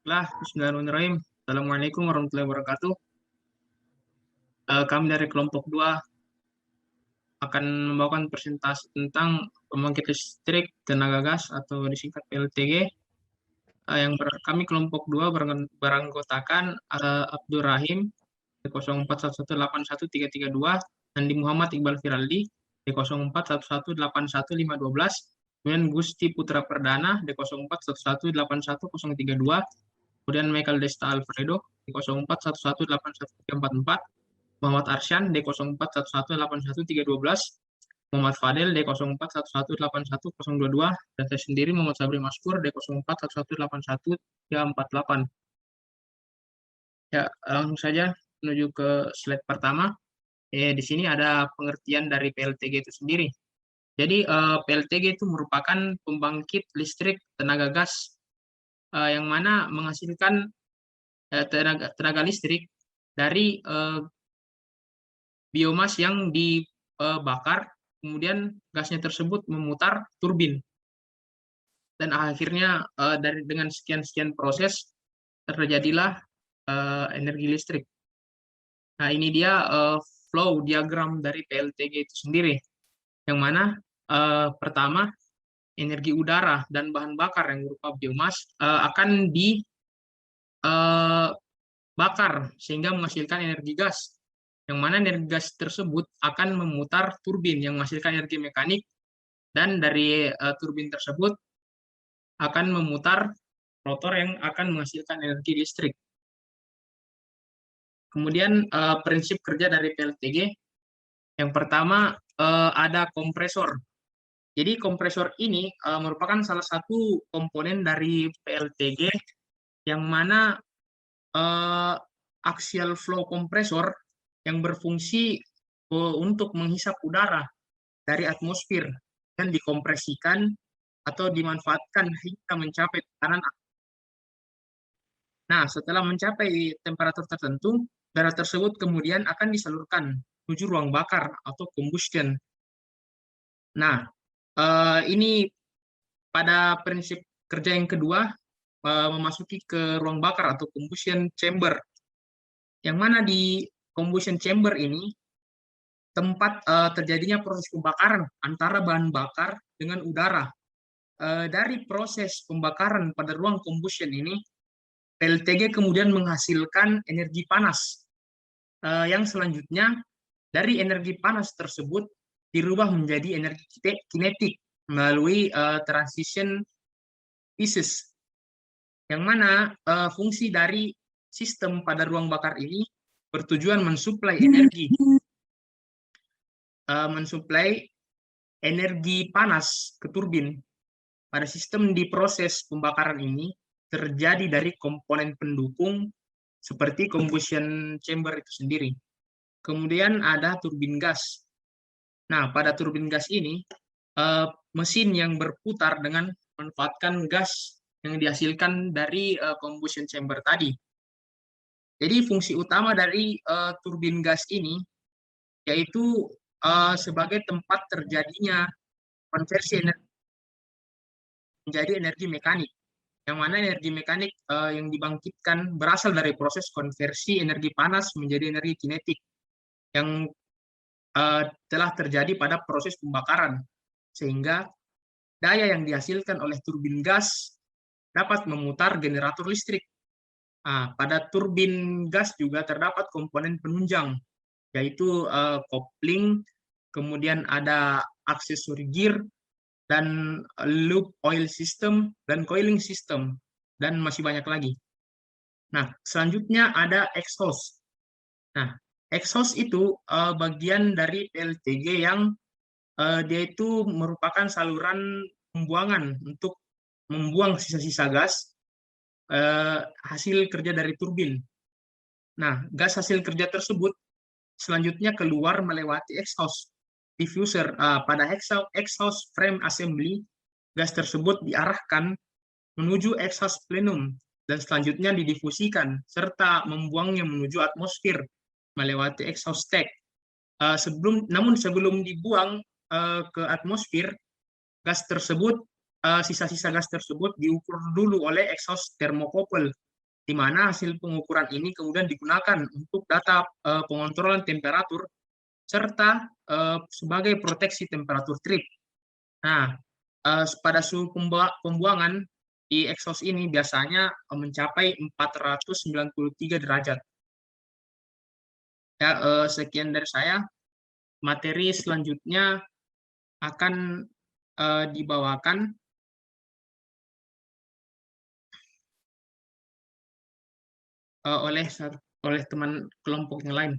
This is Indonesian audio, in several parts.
Lah, Bismillahirrahmanirrahim. Assalamualaikum warahmatullahi wabarakatuh. Kami dari kelompok 2 akan membawakan presentasi tentang pembangkit listrik tenaga gas atau disingkat PLTG. Kami kelompok 2 beranggotakan Abdur Rahim di 0411811332, Andi Muhammad Iqbal Firaldi di 0411811512, kemudian Gusti Putra Perdana di 0411811032, kemudian Michael Desta Alfredo di 0411813444, Muhammad Arsyan D 0411811312, Muhammad Fadel D 0411810222, dan saya sendiri Muhammad Sabri Maskur D 0411811348. Ya, langsung saja menuju ke slide pertama. Di sini ada pengertian dari PLTG itu sendiri. Jadi PLTG itu merupakan pembangkit listrik tenaga gas yang mana menghasilkan tenaga listrik dari biomas yang dibakar, kemudian gasnya tersebut memutar turbin. Dan akhirnya dengan sekian-sekian proses terjadilah energi listrik. Nah, ini dia flow diagram dari PLTG itu sendiri, yang mana pertama energi udara dan bahan bakar yang berupa biomas akan dibakar sehingga menghasilkan energi gas, yang mana energi gas tersebut akan memutar turbin yang menghasilkan energi mekanik, dan dari turbin tersebut akan memutar rotor yang akan menghasilkan energi listrik. Kemudian prinsip kerja dari PLTG, yang pertama ada kompresor. Jadi kompresor ini merupakan salah satu komponen dari PLTG, yang mana axial flow kompresor yang berfungsi untuk menghisap udara dari atmosfer dan dikompresikan atau dimanfaatkan hingga mencapai tekanan. Nah, setelah mencapai temperatur tertentu, darah tersebut kemudian akan disalurkan menuju ruang bakar atau combustion. Nah, ini pada prinsip kerja yang kedua, memasuki ke ruang bakar atau combustion chamber, yang mana di combustion chamber ini tempat terjadinya proses pembakaran antara bahan bakar dengan udara. Dari proses pembakaran pada ruang combustion ini, PLTG kemudian menghasilkan energi panas, yang selanjutnya dari energi panas tersebut dirubah menjadi energi kinetik melalui transition phases, yang mana fungsi dari sistem pada ruang bakar ini bertujuan mensuplai energi panas ke turbin. Pada sistem di proses pembakaran ini terjadi dari komponen pendukung seperti combustion chamber itu sendiri. Kemudian ada turbin gas. Nah, pada turbin gas ini mesin yang berputar dengan memanfaatkan gas yang dihasilkan dari combustion chamber tadi. Jadi fungsi utama dari turbin gas ini yaitu sebagai tempat terjadinya konversi energi menjadi energi mekanik, yang mana energi mekanik yang dibangkitkan berasal dari proses konversi energi panas menjadi energi kinetik yang telah terjadi pada proses pembakaran, sehingga daya yang dihasilkan oleh turbin gas dapat memutar generator listrik. Nah, pada turbin gas juga terdapat komponen penunjang, yaitu kopling, kemudian ada aksesori gear, dan loop oil system, dan coiling system, dan masih banyak lagi. Nah, selanjutnya ada exhaust. Nah, exhaust itu bagian dari PLTG yang dia itu merupakan saluran pembuangan untuk membuang sisa-sisa gas hasil kerja dari turbin. Nah, gas hasil kerja tersebut selanjutnya keluar melewati exhaust diffuser. Pada exhaust frame assembly, gas tersebut diarahkan menuju exhaust plenum dan selanjutnya didifusikan serta membuangnya menuju atmosfer melewati exhaust stack. Namun sebelum dibuang ke atmosfer, gas tersebut sisa-sisa gas tersebut diukur dulu oleh exhaust thermocouple di mana hasil pengukuran ini kemudian digunakan untuk data pengontrolan temperatur serta sebagai proteksi temperatur trip. Nah, pada suhu pembuangan di exhaust ini biasanya mencapai 493 derajat. Ya, sekian dari saya. Materi selanjutnya akan dibawakan oleh teman kelompok yang lain.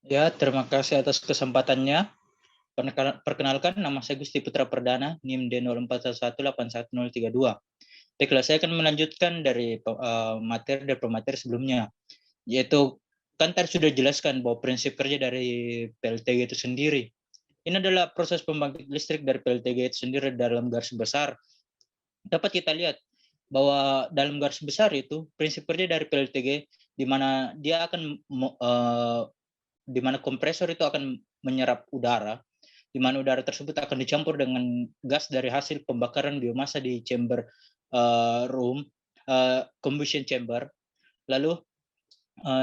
Ya, terima kasih atas kesempatannya. Perkenalkan, nama saya Gusti Putra Perdana, NIM D0411811032. Baiklah, saya akan melanjutkan dari materi dan pemateri sebelumnya, yaitu kan tadi sudah jelaskan bahwa prinsip kerja dari PLTG itu sendiri. Ini adalah proses pembangkit listrik dari PLTG itu sendiri dalam garis besar. Dapat kita lihat bahwa dalam garis besar itu prinsip kerja dari PLTG di mana dia akan di mana kompresor itu akan menyerap udara, di mana udara tersebut akan dicampur dengan gas dari hasil pembakaran biomasa di chamber room, combustion chamber. Lalu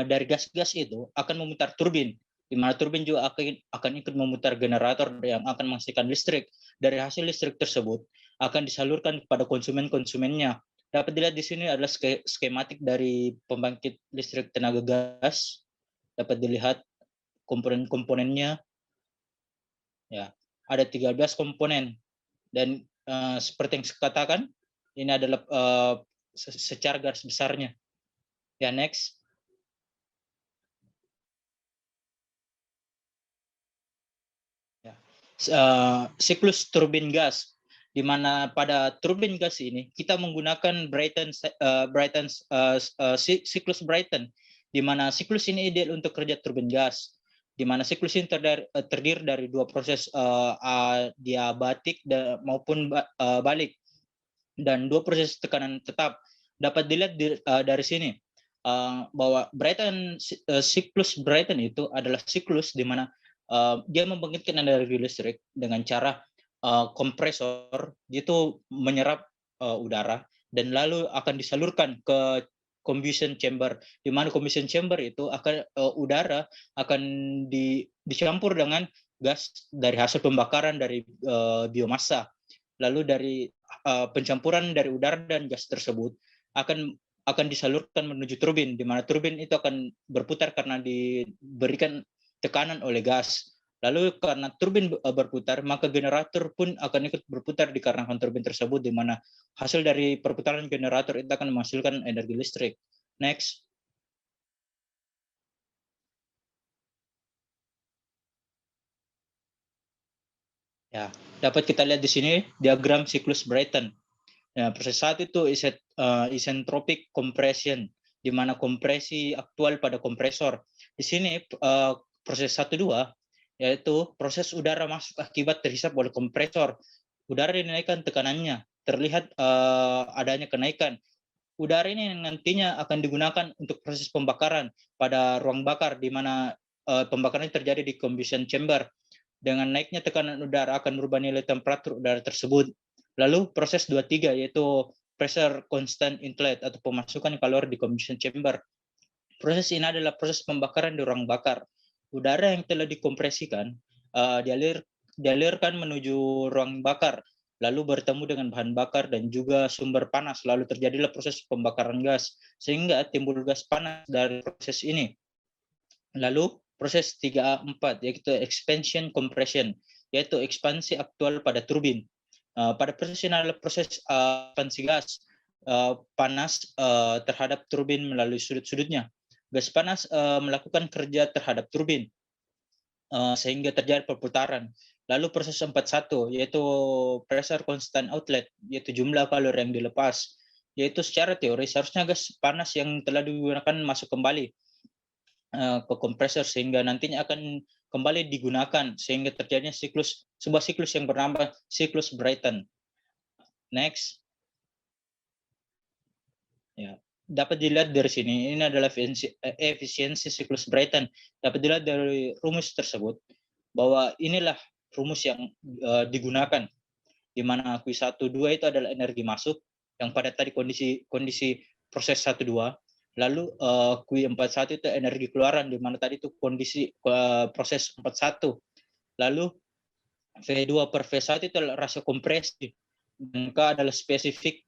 dari gas-gas itu akan memutar turbin, di mana turbin juga akan ikut memutar generator yang akan menghasilkan listrik. Dari hasil listrik tersebut akan disalurkan kepada konsumen-konsumennya. Dapat dilihat di sini adalah skematik dari pembangkit listrik tenaga gas. Dapat dilihat komponen-komponennya. Ya, ada 13 komponen. Dan seperti yang saya katakan, ini adalah secara garis besarnya. Ya, next. Ya. Siklus turbin gas, di mana pada turbin gas ini kita menggunakan siklus Brayton, di mana siklus ini ideal untuk kerja turbin gas, di mana siklus ini terdiri dari dua proses adiabatik maupun balik, dan dua proses tekanan tetap. Dapat dilihat dari sini bahwa siklus Brayton itu adalah siklus di mana dia membangkitkan energi listrik dengan cara kompresor, dia itu menyerap udara dan lalu akan disalurkan ke combustion chamber, di mana combustion chamber itu akan udara akan dicampur dengan gas dari hasil pembakaran dari biomasa. Lalu dari pencampuran dari udara dan gas tersebut akan disalurkan menuju turbin, di mana turbin itu akan berputar karena diberikan tekanan oleh gas. Lalu karena turbin berputar, maka generator pun akan ikut berputar dikarenakan turbin tersebut, di mana hasil dari perputaran generator itu akan menghasilkan energi listrik. Next. Ya, dapat kita lihat di sini diagram siklus Brayton. Ya, proses satu itu isentropic compression, di mana kompresi aktual pada kompresor. Di sini proses 1-2 yaitu proses udara masuk akibat terhisap oleh kompresor. Udara dinaikkan tekanannya, terlihat adanya kenaikan. Udara ini nantinya akan digunakan untuk proses pembakaran pada ruang bakar, di mana pembakaran terjadi di combustion chamber. Dengan naiknya tekanan udara akan merubah nilai temperatur udara tersebut. Lalu proses 2-3 yaitu pressure constant inlet atau pemasukan kalori di combustion chamber. Proses ini adalah proses pembakaran di ruang bakar. Udara yang telah dikompresikan dialirkan menuju ruang bakar, lalu bertemu dengan bahan bakar dan juga sumber panas, lalu terjadilah proses pembakaran gas, sehingga timbul gas panas dari proses ini. Lalu proses 3A4 yaitu expansion compression, yaitu ekspansi aktual pada turbin. Pada proses ini adalah proses ekspansi gas panas terhadap turbin melalui sudut-sudutnya. Gas panas melakukan kerja terhadap turbin sehingga terjadi perputaran. Lalu proses 41 yaitu pressure constant outlet, yaitu jumlah kalori yang dilepas. Yaitu secara teori seharusnya gas panas yang telah digunakan masuk kembali ke kompresor sehingga nantinya akan kembali digunakan sehingga terjadinya sebuah siklus yang bernama siklus Brayton. Next. Ya, dapat dilihat dari sini, ini adalah efisiensi siklus Brayton. Dapat dilihat dari rumus tersebut. bahwa inilah rumus yang digunakan, di mana Q1 2 itu adalah energi masuk yang pada tadi kondisi proses 1 2, lalu Q41 itu energi keluaran, di mana tadi itu kondisi proses 41, lalu V2 per V1 itu adalah rasio kompresi, dan K adalah spesifik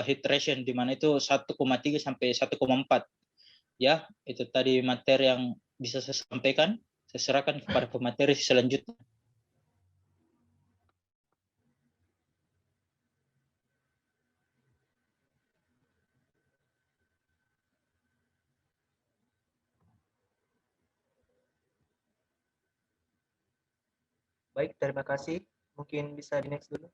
heat ration, di mana itu 1,3 sampai 1,4. Ya, itu tadi materi yang bisa saya sampaikan. Saya serahkan kepada pemateri selanjutnya. Baik, terima kasih. Mungkin bisa di next dulu.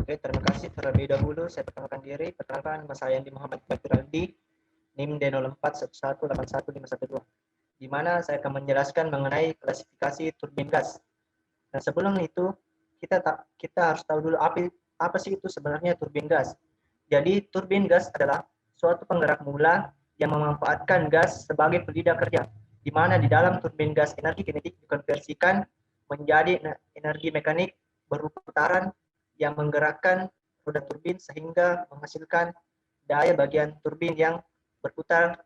Oke, terima kasih. Terlebih dahulu saya perkenalkan diri. Perkenalkan, nama saya Andi Muhammad Bakiraldi, NIM D0411815112, di mana saya akan menjelaskan mengenai klasifikasi turbin gas. Nah, sebelum itu kita harus tahu dulu apa sih itu sebenarnya turbin gas. Jadi, turbin gas adalah suatu penggerak mula yang memanfaatkan gas sebagai pelidah kerja, di mana di dalam turbin gas energi kinetik dikonversikan menjadi energi mekanik berupa putaran yang menggerakkan roda turbin sehingga menghasilkan daya bagian turbin yang berputar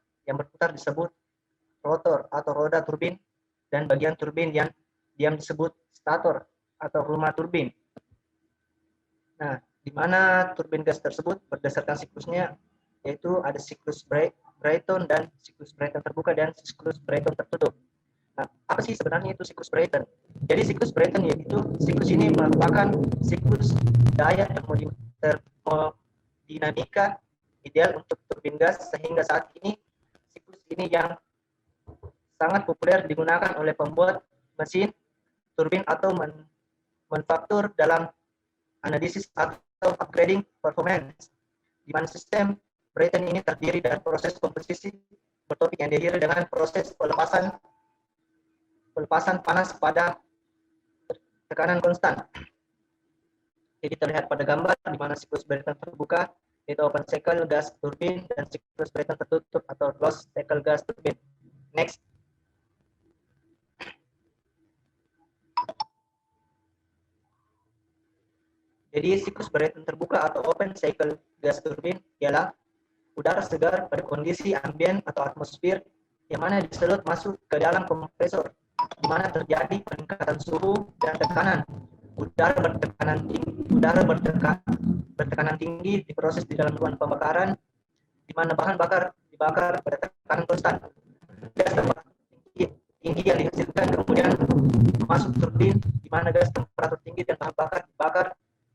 disebut rotor atau roda turbin, dan bagian turbin yang disebut stator atau rumah turbin. Nah, di mana turbin gas tersebut berdasarkan siklusnya, yaitu ada siklus Brayton dan siklus Brayton terbuka dan siklus Brayton tertutup. Nah, apa sih sebenarnya itu siklus Brayton? Jadi siklus Brayton yaitu siklus ini merupakan siklus daya termodinamika ideal untuk turbin gas, sehingga saat ini siklus ini yang sangat populer digunakan oleh pembuat mesin turbin atau manufaktur dalam analisis atau upgrading performance, di mana sistem Brayton ini terdiri dari proses komposisi bertopik yang diakhiri dengan proses pelepasan panas pada tekanan konstan. Jadi terlihat pada gambar di mana siklus Brayton terbuka yaitu open cycle gas turbin dan siklus Brayton tertutup atau closed cycle gas turbin. Next. Jadi siklus Brayton terbuka atau open cycle gas turbin ialah udara segar pada kondisi ambien atau atmosfer yang mana disedot masuk ke dalam kompresor, di mana terjadi peningkatan suhu dan tekanan. Udara bertekanan tinggi diproses di dalam ruang pembakaran, di mana bahan bakar dibakar pada tekanan konstan. Gas tinggi yang dihasilkan kemudian masuk turbin, di mana gas temperatur tinggi dan bahan bakar dibakar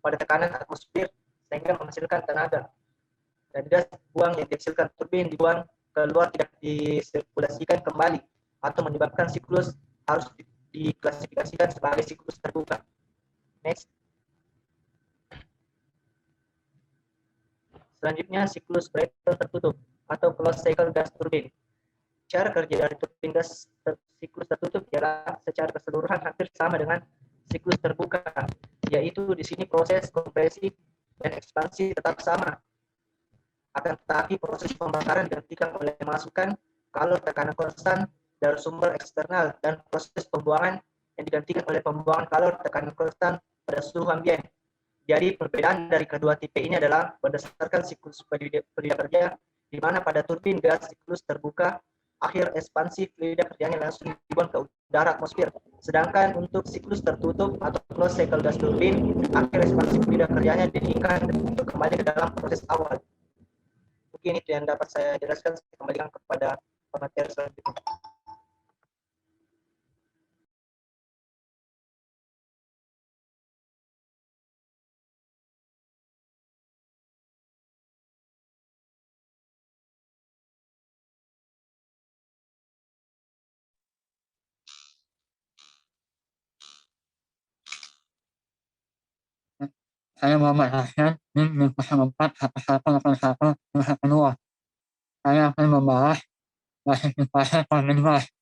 pada tekanan atmosfer sehingga menghasilkan tenaga. Dan gas buang yang dihasilkan turbin dibuang keluar tidak disirkulasikan kembali atau menyebabkan siklus harus diklasifikasikan sebagai siklus terbuka. Next. Selanjutnya siklus Brayton tertutup atau closed cycle gas turbin. Cara kerja dari turbin gas siklus tertutup ialah secara keseluruhan hampir sama dengan siklus terbuka, yaitu di sini proses kompresi dan ekspansi tetap sama. Akan tetapi proses pembakaran digantikan oleh masukan kalor tekanan konstan dari sumber eksternal dan proses pembuangan yang digantikan oleh pembuangan kalor tekanan konstan pada suhu ambien. Jadi perbedaan dari kedua tipe ini adalah berdasarkan siklus pelidah kerja, di mana pada turbin gas siklus terbuka akhir ekspansi pelidah kerjanya langsung dibuang ke udara atmosfer. Sedangkan untuk siklus tertutup atau closed cycle gas turbin, akhir ekspansi pelidah kerjanya didinginkan untuk kembali ke dalam proses awal. Mungkin itu yang dapat saya jelaskan. Saya kembalikan kepada pemateri selanjutnya. Saya Muhammad Hasan, NIM 041181 Nusa Penua. saya akan membahas klasifikasi turbin gas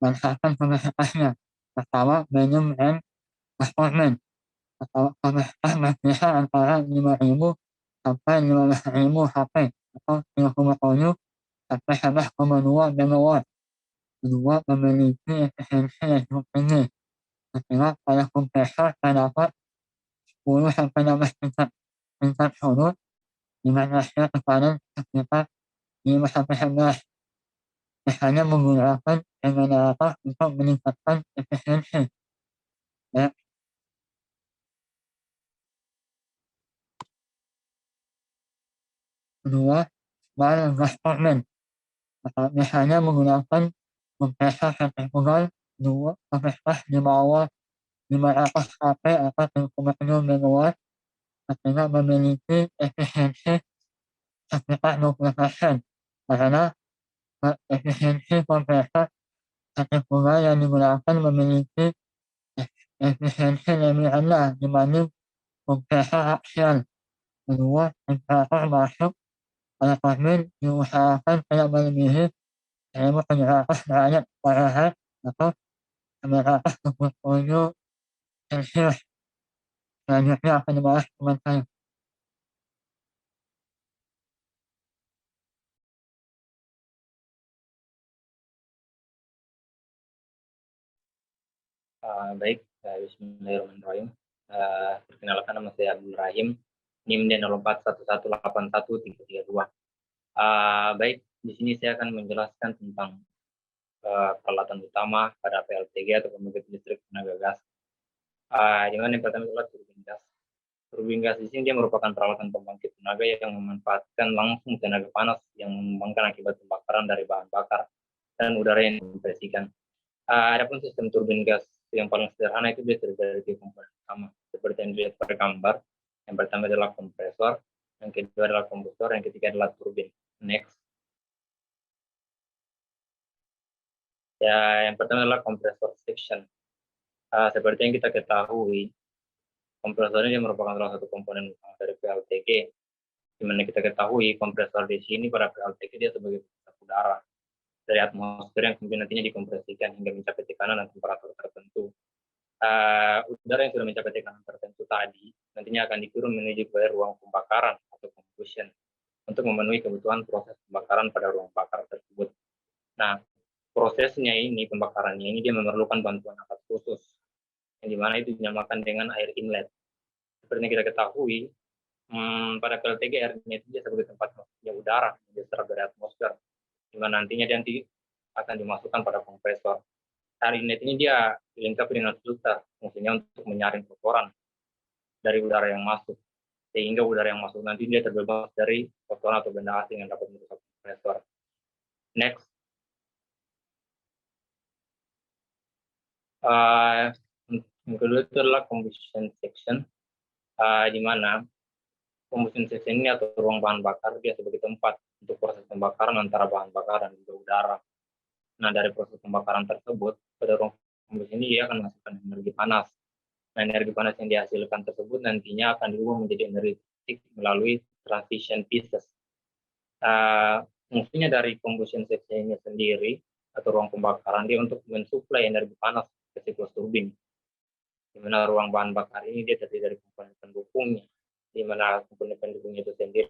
berdasarkan kapasitasnya. Pertama, medium and performance atau kapasitas berkisar antara 5.000 sampai 15.000 HP atau 3,7 sampai 11,2 megawatt. Kedua, memiliki efisiensi yang cukup tinggi. Ketiga, pada kompresor terdapat 10 sampai 16 tingkat surut dengan rasio tekanan sekitar 5 sampai 11. Biasanya menggunakan generator untuk meningkatkan efisiensi. Ya. Kedua, bahan gas turbin atau biasanya menggunakan kompresor sentrifugal 2 kapasitas di bawah 500 HP atau 3,7 megawatt. Ketiga, memiliki efisiensi sekitar 20% karena efisiensi kompresor sentrifugal yang digunakan memiliki efisiensi lebih rendah dibanding kompresor aksial. Kedua, temperatur masuk pada turbin diusahakan tidak melebihi 1.700 derajat Fahrenheit atau 977 Celcius. Selanjutnya akan dibahas teman saya. Baik, bismillahirrahmanirrahim. Perkenalkan, nama saya Abdul Rahim, NIM D0411811332. Baik, di sini saya akan menjelaskan tentang peralatan utama pada PLTG atau pembangkit listrik tenaga gas. Di mana yang pertama adalah turbin gas. Turbin gas di sini dia merupakan peralatan pembangkit tenaga yang memanfaatkan langsung tenaga panas yang mengembangkan akibat pembakaran dari bahan bakar dan udara yang dikompresikan. Adapun sistem turbin gas yang paling sederhana itu dia terdiri dari komponen utama seperti yang dilihat pada gambar. Yang pertama adalah kompresor, yang kedua adalah kombustor, yang ketiga adalah turbin. Next. Ya, yang pertama adalah kompresor section. Seperti yang kita ketahui, kompresor ini merupakan salah satu komponen utama dari PLTG. Di mana kita ketahui kompresor di sini pada PLTG dia sebagai pusat udara dari atmosfer yang kemudian nantinya dikompresikan hingga mencapai tekanan dan temperatur tertentu. Udara yang sudah mencapai tekanan tertentu tadi nantinya akan diturun menuju ke ruang pembakaran atau combustion untuk memenuhi kebutuhan proses pembakaran pada ruang bakar tersebut. Nah, prosesnya ini, pembakarannya ini dia memerlukan bantuan alat khusus yang dimana itu dinamakan dengan air inlet. Seperti yang kita ketahui, pada PLTG airnya itu dia sebagai tempat masuknya udara yang diserap dari atmosfer, di mana nantinya nanti akan dimasukkan pada kompresor. Air inlet ini dia dilengkapi dengan filter, fungsinya untuk menyaring kotoran dari udara yang masuk, sehingga udara yang masuk nanti dia terbebas dari kotoran atau benda asing yang dapat merusak kompresor. Next. Yang kedua itu adalah combustion section, di mana combustion section ini atau ruang bahan bakar dia sebagai tempat untuk proses pembakaran antara bahan bakar dan juga udara. Nah, dari proses pembakaran tersebut, pada ruang combustion ini dia akan menghasilkan energi panas. Nah, energi panas yang dihasilkan tersebut nantinya akan diubah menjadi energi listrik melalui transition pieces. Fungsinya dari combustion section ini sendiri atau ruang pembakaran dia untuk mensuplai energi panas ke siklus turbin. Di mana ruang bahan bakar ini dia terdiri dari komponen pendukungnya, di mana komponen pendukungnya itu sendiri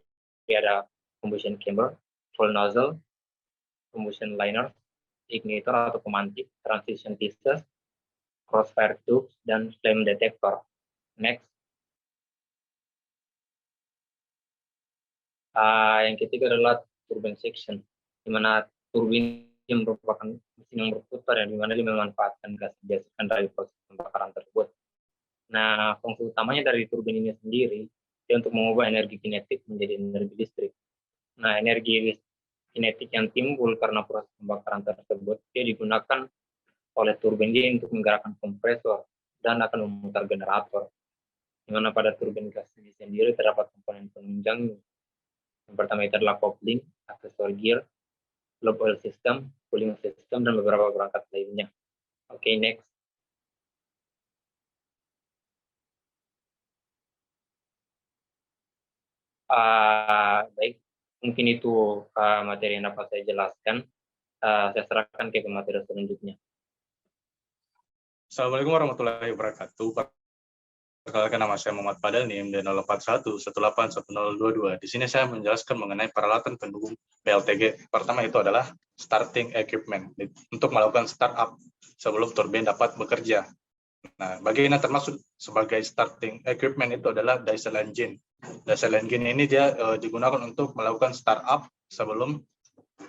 ada combustion chamber, fuel nozzle, combustion liner, ignitor atau pemantik, transition pieces, crossfire tubes, dan flame detector. Next. Yang ketiga adalah turbine section, di mana turbin yang merupakan mesin yang berputar yang dimana dia memanfaatkan gas yang dihasilkan dari proses pembakaran tersebut. Nah, fungsi utamanya dari turbin ini sendiri dia untuk mengubah energi kinetik menjadi energi listrik. Nah, energi kinetik yang timbul karena proses pembakaran tersebut dia digunakan oleh turbin dia untuk menggerakkan kompresor dan akan memutar generator. Di mana pada turbin gas ini sendiri terdapat komponen penunjang. Yang pertama itu adalah coupling, accessory gear, lobe oil system, cooling system, dan beberapa perangkat lainnya. Oke, next. Baik, Mungkin itu materi yang dapat saya jelaskan. Saya serahkan ke materi selanjutnya. Assalamualaikum warahmatullahi wabarakatuh. Perkenalkan, nama saya Muhammad Fadel, NIM D041181022. Di sini saya menjelaskan mengenai peralatan pendukung PLTG. Pertama itu adalah starting equipment untuk melakukan startup sebelum turbin dapat bekerja. Nah, bagian yang termasuk sebagai starting equipment itu adalah diesel engine. Diesel engine ini dia digunakan untuk melakukan startup sebelum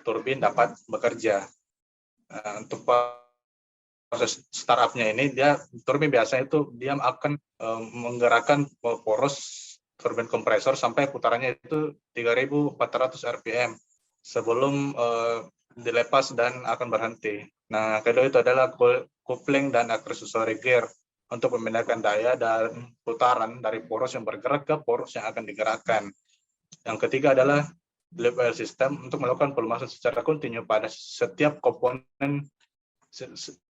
turbin dapat bekerja. Untuk proses startupnya ini, turbin biasanya itu dia akan menggerakkan poros turbin kompresor sampai putarannya itu 3.400 rpm sebelum dilepas dan akan berhenti. Nah, kedua itu adalah coupling dan accessory gear untuk memindahkan daya dan putaran dari poros yang bergerak ke poros yang akan digerakkan. Yang ketiga adalah live oil system untuk melakukan pelumasan secara kontinu pada setiap komponen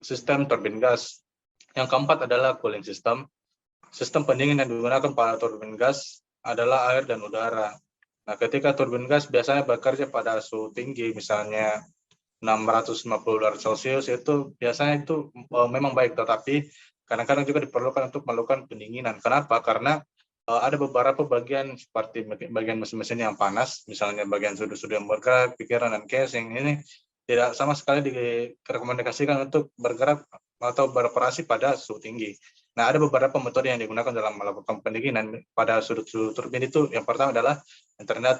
sistem turbin gas. Yang keempat adalah cooling system. Sistem pendingin yang digunakan pada turbin gas adalah air dan udara. Nah, ketika turbin gas biasanya bekerja pada suhu tinggi, misalnya 650 derajat Celcius, itu biasanya itu memang baik, tetapi kadang-kadang juga diperlukan untuk melakukan pendinginan. Kenapa? Karena ada beberapa bagian seperti bagian mesin-mesin yang panas, misalnya bagian sudut-sudut yang bergerak, pikiran dan casing ini tidak sama sekali direkomendasikan untuk bergerak atau beroperasi pada suhu tinggi. Nah, ada beberapa metode yang digunakan dalam melakukan pendinginan pada sudut-sudut turbin itu. Yang pertama adalah internal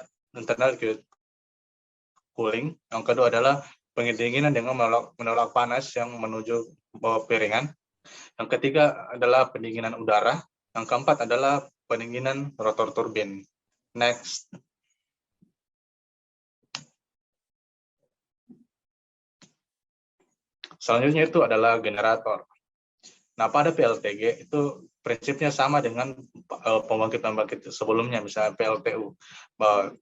cooling. Yang kedua adalah pendinginan dengan menolak panas yang menuju piringan. Yang ketiga adalah pendinginan udara. Yang keempat adalah pendinginan rotor turbin. Next. Selanjutnya itu adalah generator. Nah, pada PLTG itu prinsipnya sama dengan pembangkit-pembangkit sebelumnya, misalnya PLTU.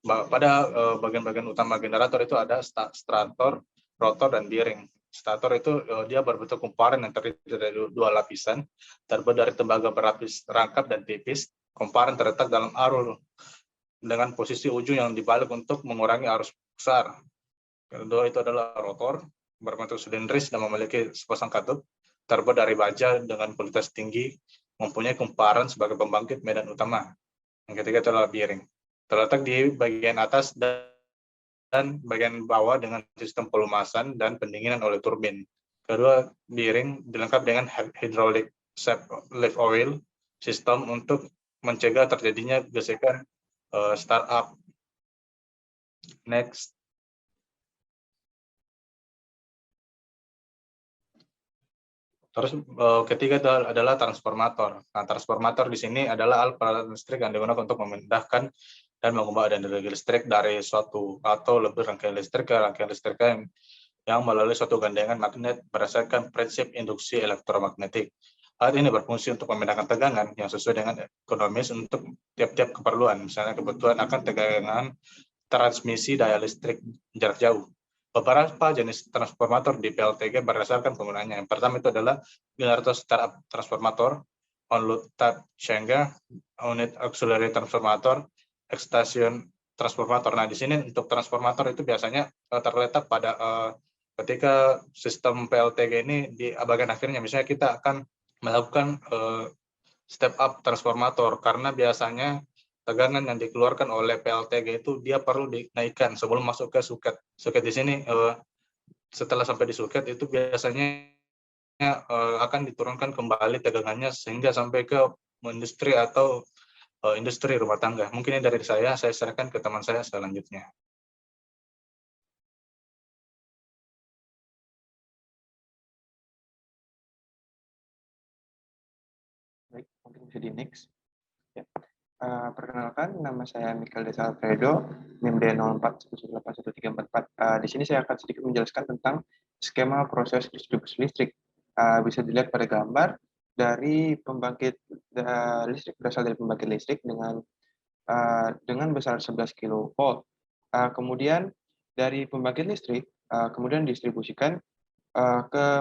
Pada bagian-bagian utama generator itu ada stator, rotor, dan bearing. Stator itu dia berbentuk kumparan yang terdiri dari dua lapisan, terbuat dari tembaga berlapis rangkap dan tipis. Kumparan terletak dalam arus dengan posisi ujung yang dibalik untuk mengurangi arus besar. Kedua itu adalah rotor, berbentuk silindris dan memiliki sepasang katup, terbuat dari baja dengan kualitas tinggi, mempunyai kumparan sebagai pembangkit medan utama. Yang ketiga adalah bearing, terletak di bagian atas dan bagian bawah dengan sistem pelumasan dan pendinginan oleh turbin. Kedua, bearing dilengkapi dengan hydraulic lift oil system untuk mencegah terjadinya gesekan startup. Next. Terus ketiga adalah transformator. Nah, transformator di sini adalah alat peralatan listrik yang digunakan untuk memindahkan dan mengubah energi listrik dari suatu atau lebih rangkaian listrik ke rangkaian listrik yang melalui suatu gandengan magnet berdasarkan prinsip induksi elektromagnetik. Alat ini berfungsi untuk memindahkan tegangan yang sesuai dengan ekonomis untuk tiap-tiap keperluan, misalnya kebutuhan akan tegangan transmisi daya listrik jarak jauh. Beberapa jenis transformator di PLTG berdasarkan penggunaannya. Yang pertama itu adalah generator startup transformator, on-load type changer, unit auxiliary transformator, extension transformator. Nah, di sini untuk transformator itu biasanya terletak pada ketika sistem PLTG ini di bagian akhirnya, misalnya kita akan melakukan step up transformator, karena biasanya tegangan yang dikeluarkan oleh PLTG itu dia perlu dinaikkan sebelum masuk ke suket. Suket di sini setelah sampai di suket itu biasanya akan diturunkan kembali tegangannya sehingga sampai ke industri atau industri rumah tangga. Mungkin ini dari saya serahkan ke teman saya selanjutnya. Baik, mungkin bisa di next. Ya. Perkenalkan, nama saya Michael Desa Alfredo, NIM D0411811344. Di sini saya akan sedikit menjelaskan tentang skema proses distribusi listrik. Bisa dilihat pada gambar dari pembangkit listrik, berasal dari pembangkit listrik dengan besar 11 kV. Kemudian dari pembangkit listrik, kemudian distribusikan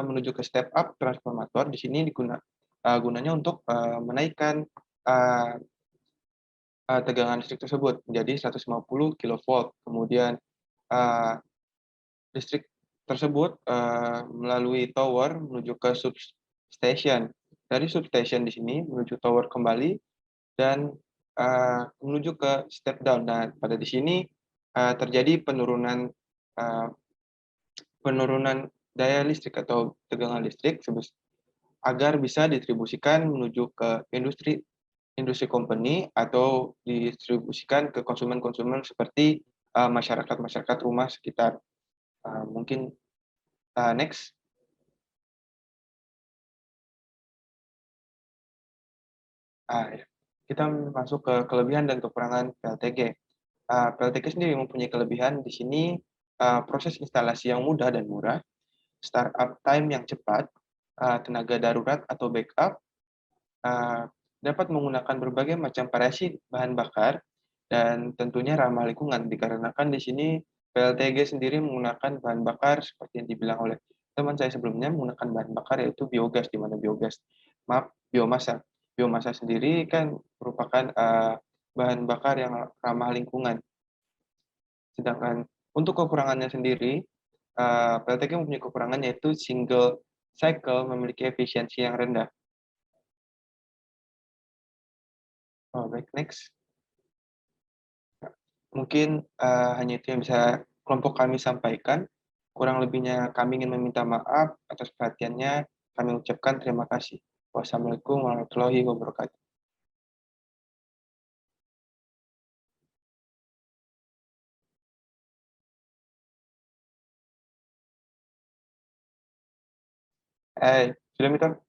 menuju ke step up transformator. Di sini gunanya untuk menaikkan tegangan listrik tersebut menjadi 150 kilovolt. Kemudian listrik tersebut melalui tower menuju ke substation. Dari substation di sini menuju tower kembali dan menuju ke step down. Nah, pada di sini terjadi penurunan daya listrik atau tegangan listrik agar bisa distribusikan menuju ke industri company atau didistribusikan ke konsumen-konsumen seperti masyarakat rumah sekitar. Mungkin next. Ya. Kita masuk ke kelebihan dan kekurangan PLTG. PLTG sendiri mempunyai kelebihan di sini proses instalasi yang mudah dan murah, startup time yang cepat, tenaga darurat atau backup, dapat menggunakan berbagai macam variasi bahan bakar, dan tentunya ramah lingkungan dikarenakan di sini PLTG sendiri menggunakan bahan bakar seperti yang dibilang oleh teman saya sebelumnya, menggunakan bahan bakar yaitu biogas, di mana biomasa. Biomasa sendiri kan merupakan bahan bakar yang ramah lingkungan. Sedangkan untuk kekurangannya sendiri, PLTG mempunyai kekurangan yaitu single cycle memiliki efisiensi yang rendah. Baik, next. Mungkin hanya itu yang bisa kelompok kami sampaikan. Kurang lebihnya kami ingin meminta maaf atas perhatiannya. Kami ucapkan terima kasih. Wassalamualaikum warahmatullahi wabarakatuh. Sudah, Mito?